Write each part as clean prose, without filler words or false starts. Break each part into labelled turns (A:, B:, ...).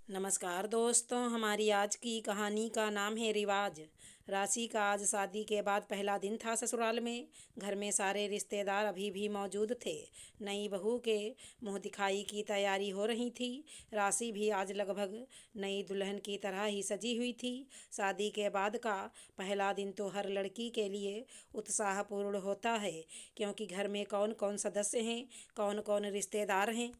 A: नमस्कार दोस्तों, हमारी आज की कहानी का नाम है रिवाज। राशि का आज शादी के बाद पहला दिन था ससुराल में। घर में सारे रिश्तेदार अभी भी मौजूद थे। नई बहू के मुंह दिखाई की तैयारी हो रही थी। राशि भी आज लगभग नई दुल्हन की तरह ही सजी हुई थी। शादी के बाद का पहला दिन तो हर लड़की के लिए उत्साहपूर्ण होता है, क्योंकि घर में कौन कौन सदस्य हैं, कौन कौन रिश्तेदार हैं,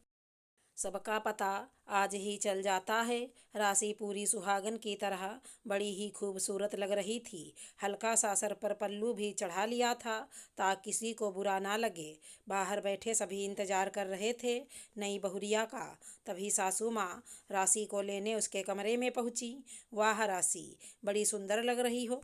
A: सबका पता आज ही चल जाता है। राशि पूरी सुहागन की तरह बड़ी ही खूबसूरत लग रही थी। हल्का सा सर पर पल्लू भी चढ़ा लिया था ताकि किसी को बुरा ना लगे। बाहर बैठे सभी इंतजार कर रहे थे नई बहुरिया का। तभी सासू माँ राशि को लेने उसके कमरे में पहुंची। वाह राशि, बड़ी सुंदर लग रही हो।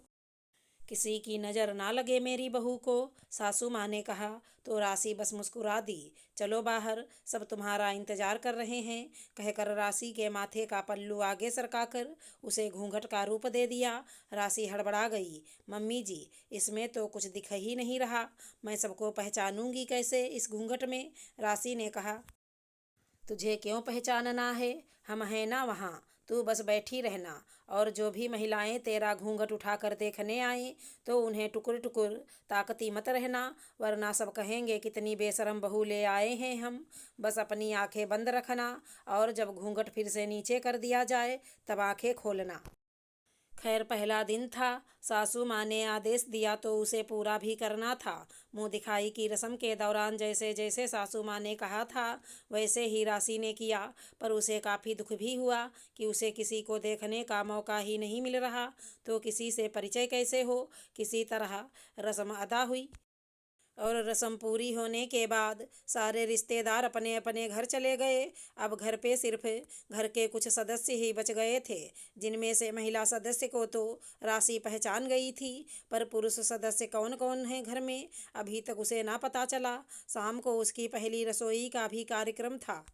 A: किसी की नज़र ना लगे मेरी बहू को, सासू माँ ने कहा तो राशि बस मुस्कुरा दी। चलो बाहर, सब तुम्हारा इंतजार कर रहे हैं, कहकर राशि के माथे का पल्लू आगे सरकाकर उसे घूंघट का रूप दे दिया। राशि हड़बड़ा गई। मम्मी जी, इसमें तो कुछ दिख ही नहीं रहा, मैं सबको पहचानूंगी कैसे इस घूंघट में। राशि ने कहा, तुझे क्यों पहचानना है, हम हैं ना वहाँ, तू बस बैठी रहना। और जो भी महिलाएं तेरा घूंघट उठाकर देखने आए तो उन्हें टुकुर टुकुर ताकती मत रहना, वरना सब कहेंगे कितनी बेशरम बहू ले आए हैं हम। बस अपनी आंखें बंद रखना, और जब घूंघट फिर से नीचे कर दिया जाए तब आंखें खोलना। खैर पहला दिन था, सासू माँ ने आदेश दिया तो उसे पूरा भी करना था। मुंह दिखाई की रस्म के दौरान जैसे जैसे सासू माँ ने कहा था वैसे ही राशि ने किया, पर उसे काफ़ी दुख भी हुआ कि उसे किसी को देखने का मौका ही नहीं मिल रहा, तो किसी से परिचय कैसे हो। किसी तरह रस्म अदा हुई, और रस्म पूरी होने के बाद सारे रिश्तेदार अपने अपने घर चले गए। अब घर पे सिर्फ घर के कुछ सदस्य ही बच गए थे, जिनमें से महिला सदस्य को तो राशि पहचान गई थी, पर पुरुष सदस्य कौन कौन है घर में अभी तक उसे ना पता चला। शाम को उसकी पहली रसोई का भी कार्यक्रम था,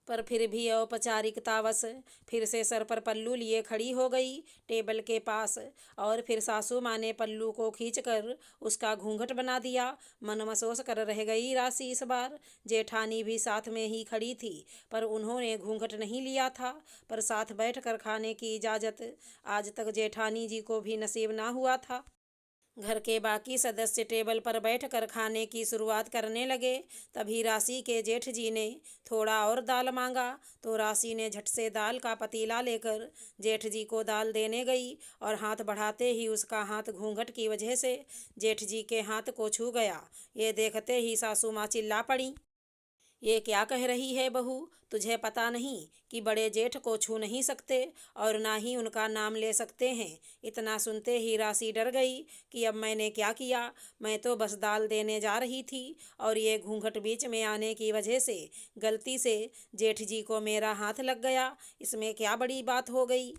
A: पर फिर भी औपचारिकतावश फिर से सर पर पल्लू लिए खड़ी हो गई टेबल के पास। और फिर सासू माँ ने पल्लू को खींचकर उसका घूंघट बना दिया। मन मसोस कर रह गई राशि इस बार। जेठानी भी साथ में ही खड़ी थी, पर उन्होंने घूंघट नहीं लिया था, पर साथ बैठकर खाने की इजाज़त आज तक जेठानी जी को भी नसीब ना हुआ था। घर के बाकी सदस्य टेबल पर बैठकर खाने की शुरुआत करने लगे। तभी राशि के जेठ जी ने थोड़ा और दाल मांगा, तो राशि ने झट से दाल का पतीला लेकर जेठ जी को दाल देने गई, और हाथ बढ़ाते ही उसका हाथ घूंघट की वजह से जेठ जी के हाथ को छू गया। ये देखते ही सासू माँ चिल्ला पड़ी, ये क्या कह रही है बहू, तुझे पता नहीं कि बड़े जेठ को छू नहीं सकते और ना ही उनका नाम ले सकते हैं। इतना सुनते ही राशि डर गई कि अब मैंने क्या किया। मैं तो बस दाल देने जा रही थी, और ये घूंघट बीच में आने की वजह से गलती से जेठ जी को मेरा हाथ लग गया, इसमें क्या बड़ी बात हो गई।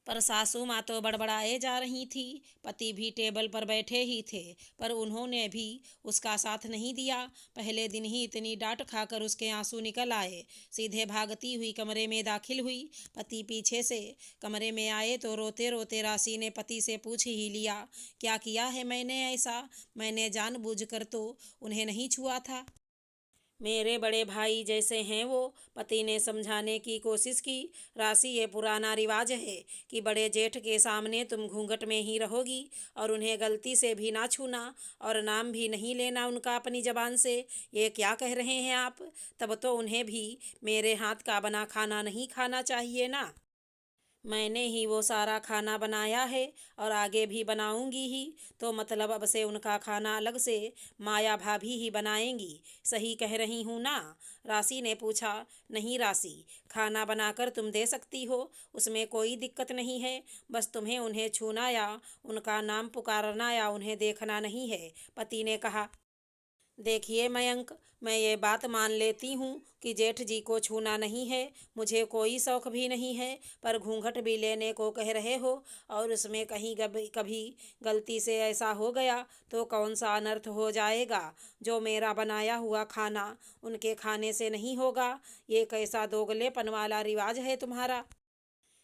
A: पर सासू माँ तो बड़बड़ाए जा रही थी। पति भी टेबल पर बैठे ही थे, पर उन्होंने भी उसका साथ नहीं दिया। पहले दिन ही इतनी डांट खाकर उसके आंसू निकल आए। सीधे भागती हुई कमरे में दाखिल हुई। पति पीछे से कमरे में आए तो रोते रोते राशि ने पति से पूछ ही लिया, क्या किया है मैंने ऐसा, मैंने जानबूझकर तो उन्हें नहीं छुआ था। मेरे बड़े भाई जैसे हैं वो, पति ने समझाने की कोशिश की। राशि, ये पुराना रिवाज है कि बड़े जेठ के सामने तुम घूंघट में ही रहोगी, और उन्हें गलती से भी ना छूना, और नाम भी नहीं लेना उनका अपनी जबान से। ये क्या कह रहे हैं आप, तब तो उन्हें भी मेरे हाथ का बना खाना नहीं खाना चाहिए ना। मैंने ही वो सारा खाना बनाया है, और आगे भी बनाऊंगी ही, तो मतलब अब से उनका खाना अलग से माया भाभी ही बनाएंगी। सही कह रही हूँ ना। राशि ने पूछा। नहीं राशि, खाना बनाकर तुम दे सकती हो, उसमें कोई दिक्कत नहीं है, बस तुम्हें उन्हें छूना या उनका नाम पुकारना या उन्हें देखना नहीं है, पति ने कहा। देखिए मयंक, मैं ये बात मान लेती हूँ कि जेठ जी को छूना नहीं है, मुझे कोई शौक भी नहीं है, पर घूंघट भी लेने को कह रहे हो, और उसमें कहीं कभी गलती से ऐसा हो गया तो कौन सा अनर्थ हो जाएगा। जो मेरा बनाया हुआ खाना उनके खाने से नहीं होगा, ये कैसा दोगलेपन वाला रिवाज है तुम्हारा।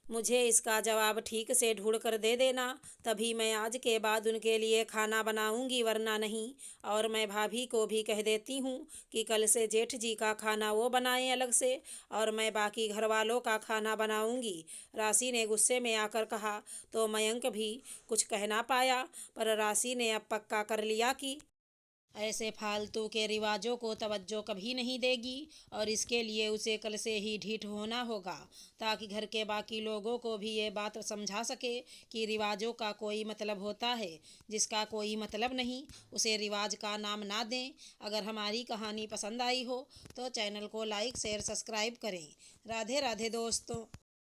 A: मुझे इसका जवाब ठीक से ढूंढ कर दे देना, तभी मैं आज के बाद उनके लिए खाना बनाऊंगी, वरना नहीं। और मैं भाभी को भी कह देती हूँ कि कल से जेठ जी का खाना वो बनाएं अलग से, और मैं बाकी घर वालों का खाना बनाऊंगी। राशि ने गुस्से में आकर कहा। तो मयंक भी कुछ कह ना पाया, पर राशि ने अब पक्का कर लिया कि ऐसे फालतू के रिवाजों को तवज्जो कभी नहीं देगी, और इसके लिए उसे कल से ही ढीठ होना होगा, ताकि घर के बाकी लोगों को भी ये बात समझा सके कि रिवाजों का कोई मतलब होता है। जिसका कोई मतलब नहीं उसे रिवाज का नाम ना दें। अगर हमारी कहानी पसंद आई हो तो चैनल को लाइक शेयर सब्सक्राइब करें। राधे राधे दोस्तों।